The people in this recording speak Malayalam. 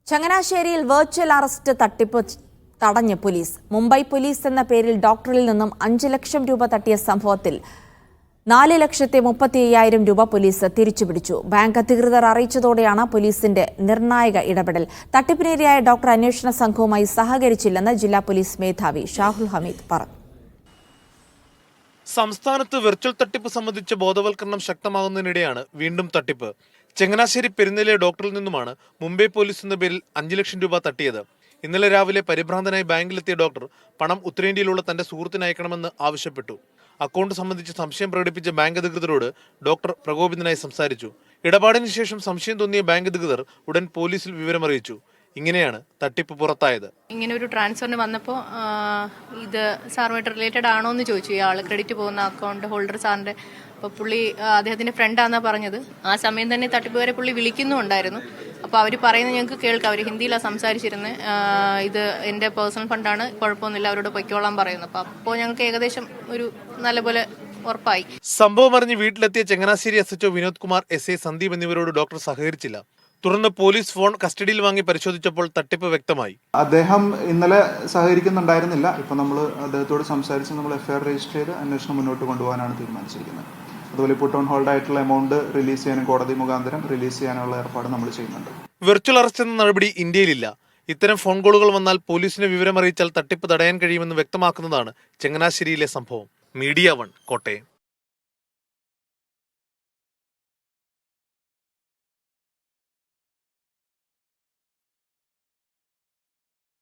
ചങ്ങനാശ്ശേരിയിൽ വെർച്വൽ അറസ്റ്റ് തട്ടിപ്പ് തടഞ്ഞ് പോലീസ്. മുംബൈ പോലീസ് എന്ന പേരിൽ ഡോക്ടറിൽ നിന്നും 5 ലക്ഷം രൂപ തട്ടിയ സംഭവത്തിൽ 4,35,000 രൂപ പോലീസ് തിരിച്ചുപിടിച്ചു. ബാങ്ക് അധികൃതർ അറിയിച്ചതോടെയാണ് പോലീസിന്റെ നിർണായക ഇടപെടൽ. തട്ടിപ്പിനിരയായ ഡോക്ടർ അന്വേഷണ സംഘവുമായി സഹകരിച്ചില്ലെന്ന് ജില്ലാ പോലീസ് മേധാവി ഷാഹുൽ ഹമീദ് പറഞ്ഞു. സംസ്ഥാനത്ത് വെർച്വൽ തട്ടിപ്പ് സംബന്ധിച്ച ബോധവൽക്കരണം ശക്തമാകുന്നതിനിടെയാണ് വീണ്ടും തട്ടിപ്പ്. ചങ്ങനാശ്ശേരി പെരുന്നയിലെ ഡോക്ടറിൽ നിന്നുമാണ് മുംബൈ പോലീസ് എന്ന പേരിൽ 5 ലക്ഷം രൂപ തട്ടിയത്. ഇന്നലെ രാവിലെ പരിഭ്രാന്തനായി ബാങ്കിലെത്തിയ ഡോക്ടർ പണം ഉത്തരേന്ത്യയിലുള്ള തന്റെ സുഹൃത്തിന് അയക്കണമെന്ന് ആവശ്യപ്പെട്ടു. അക്കൗണ്ട് സംബന്ധിച്ച് സംശയം പ്രകടിപ്പിച്ച ബാങ്ക് അധികൃതരോട് ഡോക്ടർ പ്രകോപിതനായി സംസാരിച്ചു. ഇടപാടിന് ശേഷം സംശയം തോന്നിയ ബാങ്ക് അധികൃതർ ഉടൻ പോലീസിൽ വിവരമറിയിച്ചു. ഇങ്ങനെയാണ് തട്ടിപ്പ് പുറത്തായത്. ഇങ്ങനെ ഒരു ട്രാൻസ്ഫറിന് വന്നപ്പോൾ ഇത് സാറുമായിട്ട് റിലേറ്റഡ് ആണോ എന്ന് ചോദിച്ചു. ഇയാൾ ക്രെഡിറ്റ് പോകുന്ന അക്കൗണ്ട് ഹോൾഡർ സാറിന്റെ. അപ്പോൾ പുള്ളി അദ്ദേഹത്തിന്റെ ഫ്രണ്ടാന്നാ പറഞ്ഞത്. ആ സമയം തന്നെ തട്ടിപ്പുകാരെ പുള്ളി വിളിക്കുന്നുണ്ടായിരുന്നു. അപ്പോൾ അവർ പറയുന്നത് ഞങ്ങൾക്ക് കേൾക്കാം. അവർ ഹിന്ദിയിലാണ് സംസാരിച്ചിരുന്നത്. ഇത് എൻ്റെ പേഴ്സണൽ ഫണ്ടാണ്, കുഴപ്പമൊന്നുമില്ല, അവരോട് പൊയ്ക്കോളാൻ പറയുന്നു. അപ്പോൾ ഞങ്ങൾക്ക് ഏകദേശം ഒരു നല്ലപോലെ ഉറപ്പായി. സംഭവം അറിഞ്ഞ് വീട്ടിലെത്തിയ ചങ്ങനാശ്ശേരി SHO വിനോദ് കുമാർ, SA സന്ദീപ് എന്നിവരോട് ഡോക്ടർ സഹകരിച്ചില്ല. തുടർന്ന് പോലീസ് ഫോൺ കസ്റ്റഡിയിൽ വാങ്ങി പരിശോധിച്ചപ്പോൾ തട്ടിപ്പ് വ്യക്തമായി. അദ്ദേഹം ഇന്നലെ സഹകരിക്കുന്നുണ്ടായിരുന്നില്ല. ഇപ്പൊ നമ്മൾ അദ്ദേഹത്തോട് സംസാരിച്ച് നമ്മൾ FIR രജിസ്റ്റർ ചെയ്ത് അന്വേഷണം മുന്നോട്ട് കൊണ്ടുപോകാനാണ് തീരുമാനിച്ചിരിക്കുന്നത്. അതുപോലെ ഇപ്പോൾ ടൗൺ ഹോൾഡ് ആയിട്ടുള്ള എമൗണ്ട് റിലീസ് ചെയ്യാനും കോടതി മുഖാന്തരം റിലീസ് ചെയ്യാനുള്ള ഏർപ്പാട് നമ്മൾ ചെയ്യുന്നുണ്ട്. വെർച്വൽ അറസ്റ്റ് എന്ന നടപടി ഇന്ത്യയിലില്ല. ഇത്തരം ഫോൺ കോളുകൾ വന്നാൽ പോലീസിനെ വിവരമറിയിച്ചാൽ തട്ടിപ്പ് തടയാൻ കഴിയുമെന്ന് വ്യക്തമാക്കുന്നതാണ് ചങ്ങനാശ്ശേരിയിലെ സംഭവം. മീഡിയ 1 കോട്ടയം.